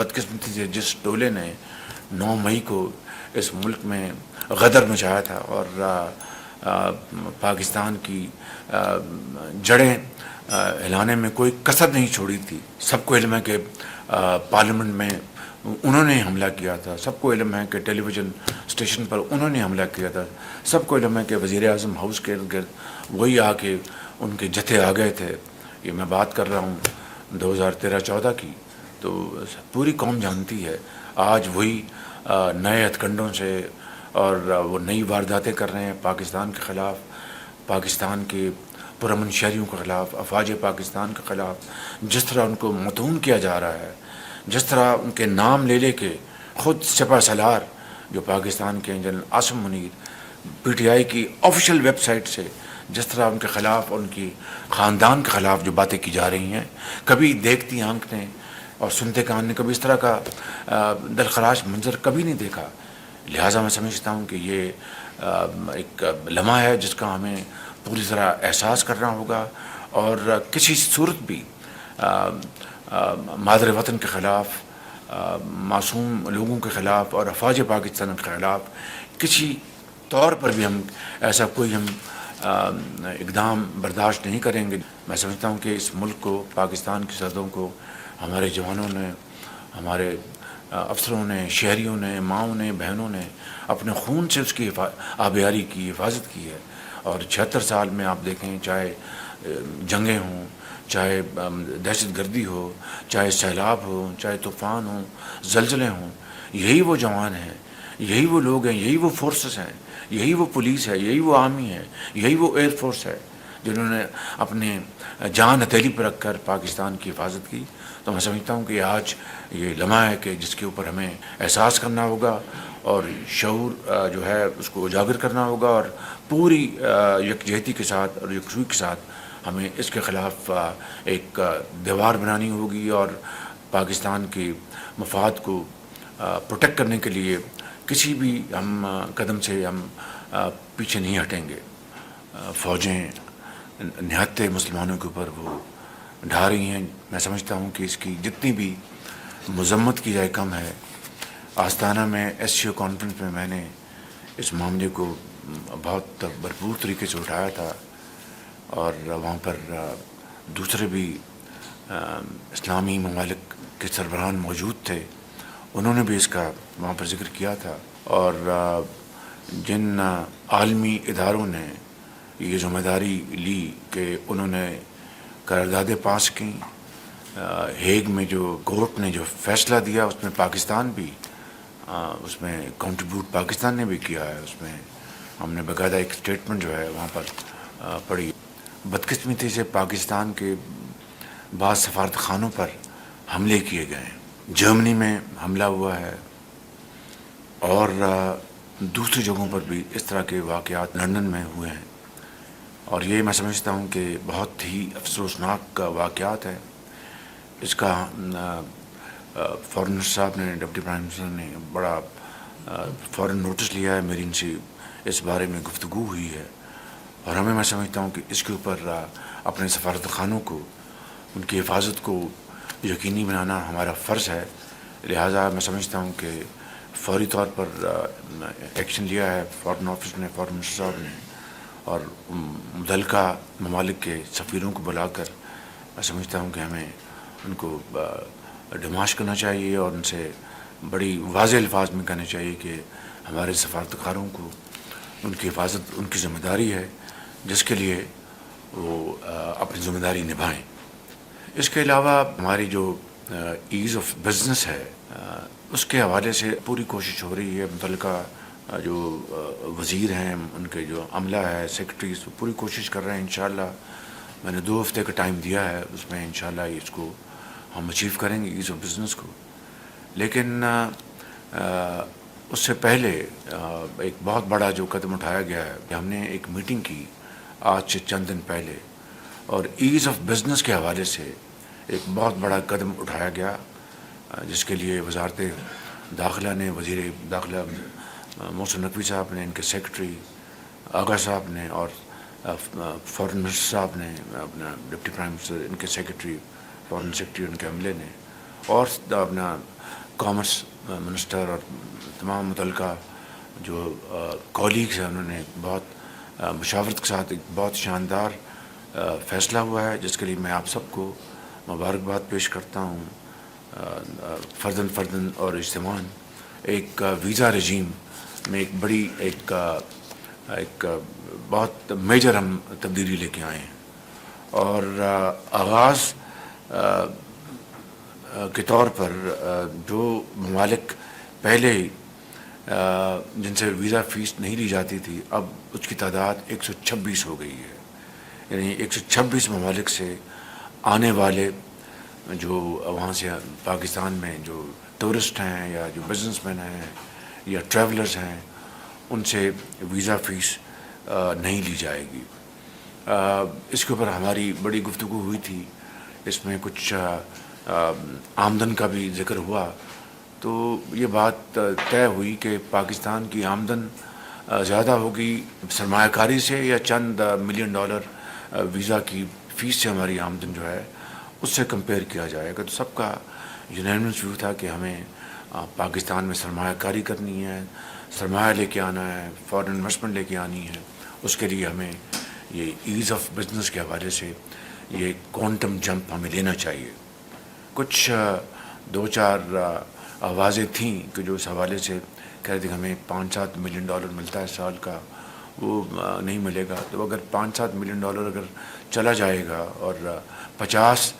بدقسمتی سے جس ٹولے نے 9 مئی کو اس ملک میں غدر مچایا تھا اور پاکستان کی جڑیں ہلانے میں کوئی کسر نہیں چھوڑی تھی. سب کو علم ہے کہ پارلیمنٹ میں انہوں نے حملہ کیا تھا. سب کو علم ہے کہ ٹیلی ویژن اسٹیشن پر انہوں نے حملہ کیا تھا. سب کو علم ہے کہ وزیر اعظم ہاؤس کے ارد گرد وہی آ کے ان کے جتھے آ گئے تھے. یہ میں بات کر رہا ہوں 2013-14 کی. تو پوری قوم جانتی ہے. آج وہی نئے ہتھ کنڈوں سے اور وہ نئی وارداتیں کر رہے ہیں پاکستان کے خلاف, پاکستان کے پرامن شہریوں کے خلاف, افواج پاکستان کے خلاف. جس طرح ان کو متون کیا جا رہا ہے, جس طرح ان کے نام لے لے کے خود سپہ سالار جو پاکستان کے general Asim Munir P T I کی آفیشیل ویب سائٹ سے جس طرح ان کے خلاف, ان کی خاندان کے خلاف جو باتیں کی جا رہی ہیں, کبھی دیکھتی آنکھ نے اور سنتے کان نے کبھی اس طرح کا دلخراش منظر کبھی نہیں دیکھا. لہٰذا میں سمجھتا ہوں کہ یہ ایک لمحہ ہے جس کا ہمیں پوری طرح احساس کرنا ہوگا, اور کسی صورت بھی مادر وطن کے خلاف, معصوم لوگوں کے خلاف اور افواج پاکستان کے خلاف کسی طور پر بھی ہم ایسا کوئی اقدام برداشت نہیں کریں گے. میں سمجھتا ہوں کہ اس ملک کو, پاکستان کی سرحدوں کو ہمارے جوانوں نے, ہمارے افسروں نے, شہریوں نے, ماؤں نے, بہنوں نے اپنے خون سے اس کی آبیاری کی, حفاظت کی ہے. اور 76 سال میں آپ دیکھیں, چاہے جنگیں ہوں, چاہے دہشت گردی ہو, چاہے سیلاب ہو, چاہے طوفان ہوں, زلزلے ہوں, یہی وہ جوان ہیں, یہی وہ لوگ ہیں, یہی وہ فورسز ہیں, یہی وہ پولیس ہے, یہی وہ آرمی ہے, یہی وہ ایئر فورس ہے جنہوں نے اپنے جان ہتھیلی پر رکھ کر پاکستان کی حفاظت کی. تو میں سمجھتا ہوں کہ آج یہ لمحہ ہے کہ جس کے اوپر ہمیں احساس کرنا ہوگا اور شعور جو ہے اس کو اجاگر کرنا ہوگا, اور پوری یکجہتی کے ساتھ اور یکسوئی کے ساتھ ہمیں اس کے خلاف ایک دیوار بنانی ہوگی, اور پاکستان کے مفاد کو پروٹیکٹ کرنے کے لیے کسی بھی ہم قدم سے ہم پیچھے نہیں ہٹیں گے. فوجیں نہتے مسلمانوں کے اوپر وہ ڈھا رہی ہیں. میں سمجھتا ہوں کہ اس کی جتنی بھی مذمت کی جائے کم ہے. آستانہ میں ایس سی او کانفرنس میں نے اس معاملے کو بہت بھرپور طریقے سے اٹھایا تھا, اور وہاں پر دوسرے بھی اسلامی ممالک کے سربراہان موجود تھے, انہوں نے بھی اس کا وہاں پر ذکر کیا تھا. اور جن عالمی اداروں نے یہ ذمہ داری لی کہ انہوں نے قراردادیں پاس کیں, ہیگ میں جو کورٹ نے جو فیصلہ دیا اس میں پاکستان بھی اس میں کنٹریبیوٹ پاکستان نے بھی کیا ہے. اس میں ہم نے باقاعدہ ایک اسٹیٹمنٹ جو ہے وہاں پر پڑھی. بدقسمتی سے پاکستان کے بعض سفارت خانوں پر حملے کیے گئے ہیں. جرمنی میں حملہ ہوا ہے, اور دوسری جگہوں پر بھی اس طرح کے واقعات لندن میں ہوئے ہیں. اور یہ میں سمجھتا ہوں کہ بہت ہی افسوسناک واقعات ہے. اس کا فورن منسٹر صاحب نے, ڈپٹی پرائم منسٹر نے بڑا فوراً نوٹس لیا ہے. میری ان سے اس بارے میں گفتگو ہوئی ہے, اور ہمیں میں سمجھتا ہوں کہ اس کے اوپر اپنے سفارت خانوں کو, ان کی حفاظت کو یقینی بنانا ہمارا فرض ہے. لہٰذا میں سمجھتا ہوں کہ فوری طور پر ایکشن لیا ہے فارن آفس نے, فورن منسٹر صاحب نے, اور متعلقہ ممالک کے سفیروں کو بلا کر میں سمجھتا ہوں کہ ہمیں ان کو ڈماش کرنا چاہیے, اور ان سے بڑی واضح الفاظ میں کہنا چاہیے کہ ہمارے سفارتکاروں کو ان کی حفاظت ان کی ذمہ داری ہے, جس کے لیے وہ اپنی ذمہ داری نبھائیں. اس کے علاوہ ہماری جو ایز آف بزنس ہے اس کے حوالے سے پوری کوشش ہو رہی ہے. متعلقہ جو وزیر ہیں, ان کے جو عملہ ہے, سیکرٹریز, پوری کوشش کر رہے ہیں. انشاءاللہ میں نے 2 ہفتے کا ٹائم دیا ہے, اس میں انشاءاللہ اس کو ہم اچیو کریں گے, ایز آف بزنس کو. لیکن اس سے پہلے ایک بہت بڑا جو قدم اٹھایا گیا ہے کہ ہم نے ایک میٹنگ کی آج سے چند دن پہلے, اور ایز آف بزنس کے حوالے سے ایک بہت بڑا قدم اٹھایا گیا, جس کے لیے وزارت داخلہ نے, وزیر داخلہ محسن نقوی صاحب نے, ان کے سیکرٹری آغا صاحب نے, اور فورن منسٹر صاحب نے, اپنا ڈپٹی پرائم منسٹر, ان کے سیکرٹری, فورن سیکرٹری, ان کے عملے نے, اور اپنا کامرس منسٹر اور تمام متعلقہ جو کولیگس ہیں انہوں نے بہت مشاورت کے ساتھ ایک بہت شاندار فیصلہ ہوا ہے، جس کے لیے میں آپ سب کو مبارکباد پیش کرتا ہوں فرداً فرداً اور اجتماعاً۔ ایک ویزا رجیم میں ایک بڑی ایک بہت میجر ہم تبدیلی لے کے آئے ہیں، اور آغاز کے طور پر جو ممالک پہلے جن سے ویزا فیس نہیں لی جاتی تھی، اب اس کی تعداد 126 ہو گئی ہے۔ یعنی 126 ممالک سے آنے والے جو وہاں سے پاکستان میں جو ٹورسٹ ہیں یا جو بزنس مین ہیں یا ٹریولرز ہیں، ان سے ویزا فیس نہیں لی جائے گی۔ اس کے اوپر ہماری بڑی گفتگو ہوئی تھی، اس میں کچھ آمدن کا بھی ذکر ہوا، تو یہ بات طے ہوئی کہ پاکستان کی آمدن زیادہ ہوگی سرمایہ کاری سے یا چند ملین ڈالر ویزا کی فیس سے ہماری آمدن جو ہے اس سے کمپیئر کیا جائے گا۔ تو سب کا یونینمس ویو تھا کہ ہمیں پاکستان میں سرمایہ کاری کرنی ہے، سرمایہ لے کے آنا ہے، فارن انویسٹمنٹ لے کے آنی ہے۔ اس کے لیے ہمیں یہ ایز آف بزنس کے حوالے سے یہ کوانٹم جمپ ہمیں لینا چاہیے۔ کچھ دو چار آوازیں تھیں کہ جو اس حوالے سے کہہ رہے تھے کہ ہمیں 5-7 ملین ڈالر ملتا ہے سال کا، وہ نہیں ملے گا۔ تو اگر 5-7 ملین ڈالر اگر چلا جائے گا اور 50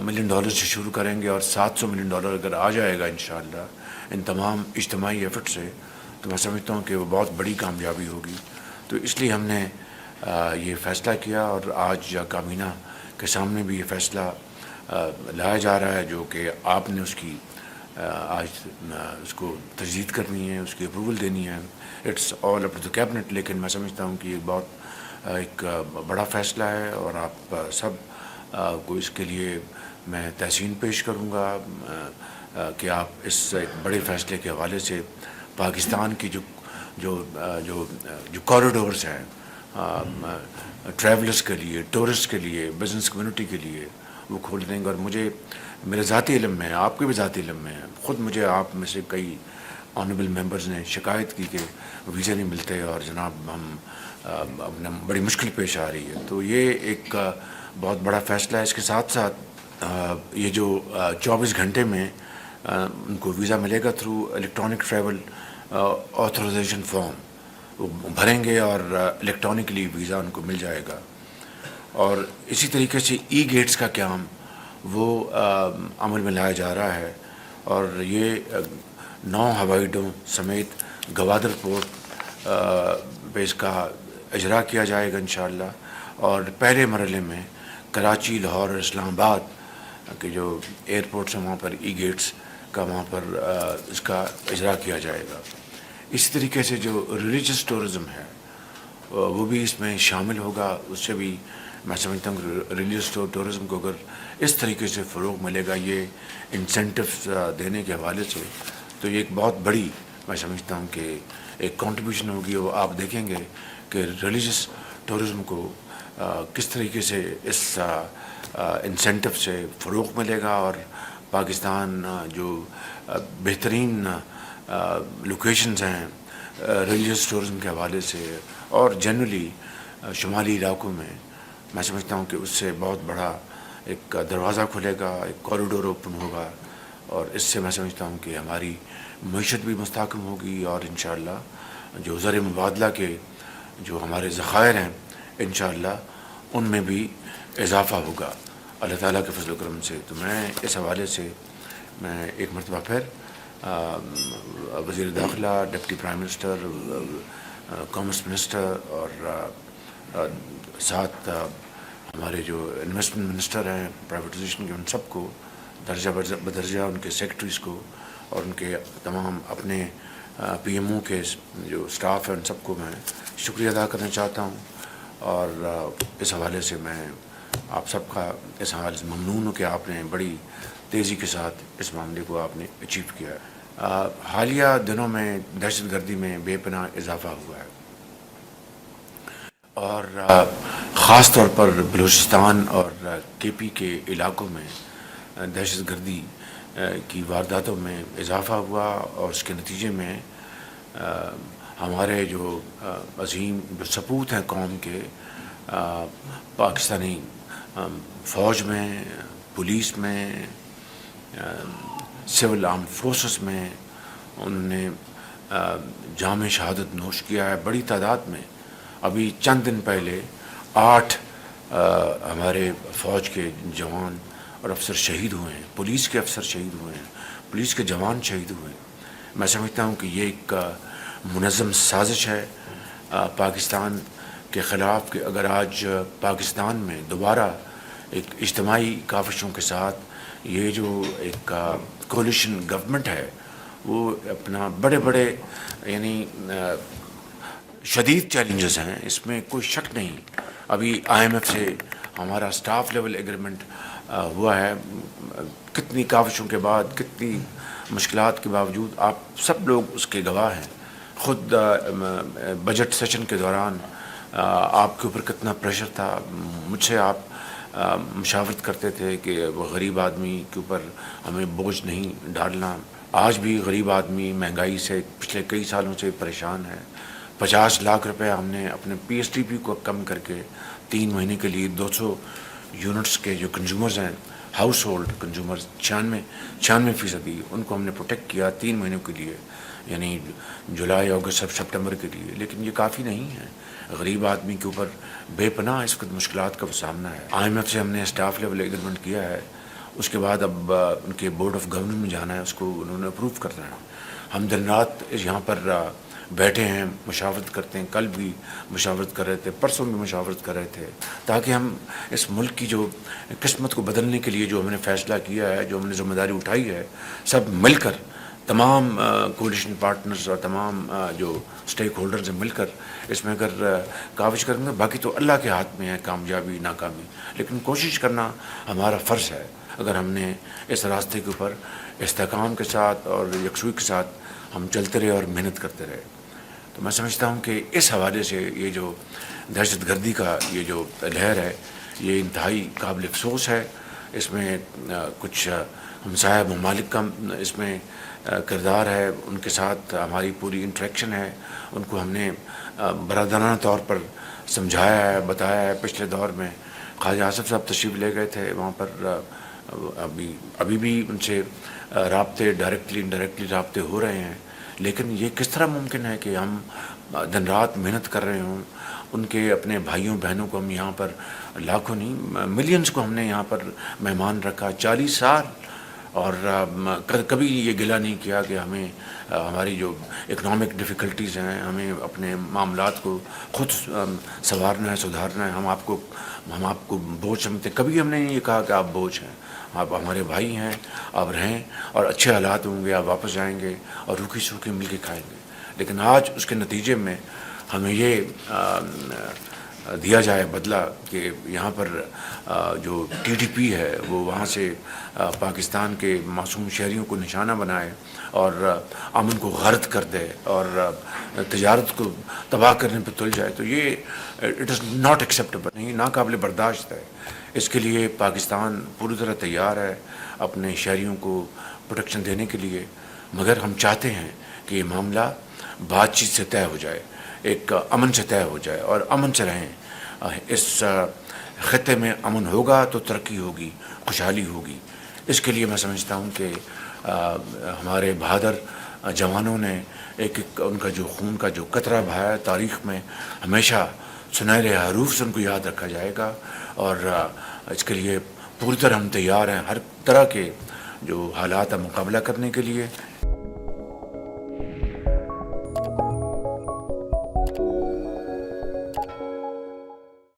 ملین ڈالر سے شروع کریں گے اور 700 ملین ڈالر اگر آ جائے گا انشاءاللہ ان تمام اجتماعی ایفرٹ سے، تو میں سمجھتا ہوں کہ وہ بہت بڑی کامیابی ہوگی۔ تو اس لیے ہم نے یہ فیصلہ کیا، اور آج کابینہ کے سامنے بھی یہ فیصلہ لایا جا رہا ہے، جو کہ آپ نے اس کی آج اس کو تجدید کرنی ہے، اس کی اپروول دینی ہے۔ It's all up to the cabinet, لیکن میں سمجھتا ہوں کہ یہ بہت ایک بڑا فیصلہ ہے، اور آپ سب کو اس کے لیے میں تحسین پیش کروں گا کہ آپ اس ایک بڑے فیصلے کے حوالے سے پاکستان کی جو کوریڈورز ہیں ٹریولرز کے لیے، ٹورسٹ کے لیے، بزنس کمیونٹی کے لیے، وہ کھول دیں گے۔ اور مجھے میرے ذاتی علم میں، آپ کے بھی ذاتی علم میں، خود مجھے آپ میں سے کئی آنریبل ممبرز نے شکایت کی کہ ویزے نہیں ملتے اور جناب ہم بڑی مشکل پیش آ رہی ہے۔ تو یہ ایک بہت بڑا فیصلہ ہے۔ اس کے ساتھ ساتھ یہ جو 24 گھنٹے میں ان کو ویزا ملے گا through electronic travel authorisation form, وہ بھریں گے اور الیکٹرانکلی ویزا ان کو مل جائے گا۔ اور اسی طریقے سے ای گیٹس کا قیام وہ عمل میں لایا جا رہا ہے، اور یہ 9 ہوائی اڈوں سمیت گوادر پورٹ پہ اس کا اجرا کیا جائے گا انشاءاللہ۔ اور پہلے مرحلے میں کراچی، لاہور اور اسلام آباد کے جو ایئرپورٹس ہیں وہاں پر ای گیٹس کا وہاں پر اس کا اجرا کیا جائے گا۔ اسی طریقے سے جو ریلیجس ٹورزم ہے وہ بھی اس میں شامل ہوگا۔ اس سے بھی میں سمجھتا ہوں کہ ریلیجس ٹورزم کو اگر اس طریقے سے فروغ ملے گا یہ انسینٹیوز دینے کے حوالے سے، تو یہ ایک بہت بڑی میں سمجھتا ہوں کہ ایک کنٹریبیوشن ہوگی۔ وہ آپ دیکھیں گے کہ ریلیجس ٹورزم کو کس طریقے سے اس انسینٹیو سے فروغ ملے گا، اور پاکستان جو بہترین لوکیشنز ہیں ریلیجس ٹورزم کے حوالے سے اور جنرلی شمالی علاقوں میں سمجھتا ہوں کہ اس سے بہت بڑا ایک دروازہ کھلے گا، ایک کوریڈور اوپن ہوگا، اور اس سے میں سمجھتا ہوں کہ ہماری معیشت بھی مستحکم ہوگی، اور انشاءاللہ جو زر مبادلہ کے جو ہمارے ذخائر ہیں انشاءاللہ ان میں بھی اضافہ ہوگا اللہ تعالیٰ کے فضل و کرم سے۔ تو میں اس حوالے سے میں ایک مرتبہ پھر وزیر داخلہ، deputy prime minister, commerce minister اور ساتھ ہمارے جو انویسٹمنٹ منسٹر ہیں پرائیویٹائزیشن کے، ان سب کو درجہ بدرجہ ان کے سیکرٹریز کو اور ان کے تمام اپنے پی ایم او کے جو سٹاف ہے ان سب کو میں شکریہ ادا کرنا چاہتا ہوں، اور اس حوالے سے میں آپ سب کا اس حوالے سے ممنون ہوں کہ آپ نے بڑی تیزی کے ساتھ اس معاملے کو آپ نے اچیو کیا ہے۔ حالیہ دنوں میں دہشت گردی میں بے پناہ اضافہ ہوا ہے، اور خاص طور پر بلوچستان اور کے پی کے علاقوں میں دہشت گردی کی وارداتوں میں اضافہ ہوا، اور اس کے نتیجے میں ہمارے جو عظیم جو سپوت ہیں قوم کے، پاکستانی فوج میں، پولیس میں، سول آرم فورسز میں، انہوں نے جام شہادت نوش کیا ہے بڑی تعداد میں۔ ابھی چند دن پہلے 8 ہمارے فوج کے جوان اور افسر شہید ہوئے ہیں، پولیس کے افسر شہید ہوئے ہیں، پولیس کے جوان شہید ہوئے ہیں۔ میں سمجھتا ہوں کہ یہ ایک منظم سازش ہے پاکستان کے خلاف، کہ اگر آج پاکستان میں دوبارہ ایک اجتماعی کاوشوں کے ساتھ یہ جو ایک کولیشن گورنمنٹ ہے، وہ اپنا بڑے بڑے یعنی شدید چیلنجز ہیں، اس میں کوئی شک نہیں۔ ابھی IMF سے ہمارا سٹاف لیول ایگریمنٹ ہوا ہے، کتنی کاوشوں کے بعد، کتنی مشکلات کے باوجود، آپ سب لوگ اس کے گواہ ہیں۔ خود بجٹ سیشن کے دوران آپ کے اوپر کتنا پریشر تھا، مجھ سے آپ مشاورت کرتے تھے کہ وہ غریب آدمی کے اوپر ہمیں بوجھ نہیں ڈالنا۔ آج بھی غریب آدمی مہنگائی سے پچھلے کئی سالوں سے پریشان ہے۔ 50 لاکھ روپے ہم نے اپنے PSDP کو کم کر کے 3 مہینے کے لیے 200 یونٹس کے جو کنزیومرز ہیں، ہاؤس ہولڈ کنزیومرز 96% ان کو ہم نے پروٹیکٹ کیا 3 مہینوں کے لیے، یعنی جولائی، اگست، سپٹمبر کے لیے۔ لیکن یہ کافی نہیں ہے، غریب آدمی کے اوپر بے پناہ اس وقت مشکلات کا سامنا ہے۔ IMF سے ہم نے اسٹاف لیول ایگریمنٹ کیا ہے، اس کے بعد اب ان کے بورڈ آف گورنر میں جانا ہے، اس کو انہوں نے اپروو کرنا ہے۔ ہم دن رات یہاں پر بیٹھے ہیں، مشاورت کرتے ہیں، کل بھی مشاورت کر رہے تھے، پرسوں بھی مشاورت کر رہے تھے، تاکہ ہم اس ملک کی جو قسمت کو بدلنے کے لیے جو ہم نے فیصلہ کیا ہے، جو ہم نے ذمہ داری اٹھائی ہے، سب مل کر، تمام کولیشن پارٹنرز اور تمام جو سٹیک ہولڈرز ہیں مل کر اس میں اگر کاوش کریں گے۔ باقی تو اللہ کے ہاتھ میں ہے کامیابی ناکامی، لیکن کوشش کرنا ہمارا فرض ہے۔ اگر ہم نے اس راستے کے اوپر استحکام کے ساتھ اور یکسوئی کے ساتھ ہم چلتے رہے اور محنت کرتے رہے، تو میں سمجھتا ہوں کہ اس حوالے سے یہ جو دہشت گردی کا یہ جو لہر ہے، یہ انتہائی قابل افسوس ہے۔ اس میں کچھ ہمسایہ ممالک کا اس میں کردار ہے، ان کے ساتھ ہماری پوری انٹریکشن ہے، ان کو ہم نے برادرانہ طور پر سمجھایا ہے، بتایا ہے۔ پچھلے دور میں خواجہ آصف صاحب تشریف لے گئے تھے وہاں پر، ابھی بھی ان سے رابطے ڈائریکٹلی انڈائریکٹلی رابطے ہو رہے ہیں، لیکن یہ کس طرح ممکن ہے کہ ہم دن رات محنت کر رہے ہوں، ان کے اپنے بھائیوں بہنوں کو ہم یہاں پر لاکھوں نہیں ملینز کو ہم نے یہاں پر مہمان رکھا 40 سال، اور کبھی یہ گلہ نہیں کیا کہ ہمیں ہماری جو اکنامک ڈیفیکلٹیز ہیں، ہمیں اپنے معاملات کو خود سنوارنا ہے، سدھارنا ہے، ہم آپ کو بوجھ سمجھتے، کبھی ہم نے یہ کہا کہ آپ بوجھ ہیں، آپ ہمارے بھائی ہیں، آپ رہیں، اور اچھے حالات ہوں گے آپ واپس جائیں گے اور روکھی سوکھی مل کے کھائیں گے۔ لیکن آج اس کے نتیجے میں ہمیں یہ دیا جائے بدلہ کہ یہاں پر جو TTP ہے وہ وہاں سے پاکستان کے معصوم شہریوں کو نشانہ بنائے اور امن کو غارت کر دے اور تجارت کو تباہ کرنے پہ تل جائے، تو یہ اٹ از ناٹ ایکسیپٹیبل، نہیں، ناقابل برداشت ہے۔ اس کے لیے پاکستان پوری طرح تیار ہے اپنے شہریوں کو پروٹیکشن دینے کے لیے، مگر ہم چاہتے ہیں کہ یہ معاملہ بات چیت سے طے ہو جائے، ایک امن سے طے ہو جائے اور امن سے رہیں۔ اس خطے میں امن ہوگا تو ترقی ہوگی، خوشحالی ہوگی۔ اس کے لیے میں سمجھتا ہوں کہ ہمارے بہادر جوانوں نے ایک ان کا جو خون کا جو قطرہ بہایا ہے، تاریخ میں ہمیشہ سنہرے حروف سے ان کو یاد رکھا جائے گا، اور اس کے لیے پوری طرح ہم تیار ہیں ہر طرح کے جو حالات کا مقابلہ کرنے کے لیے۔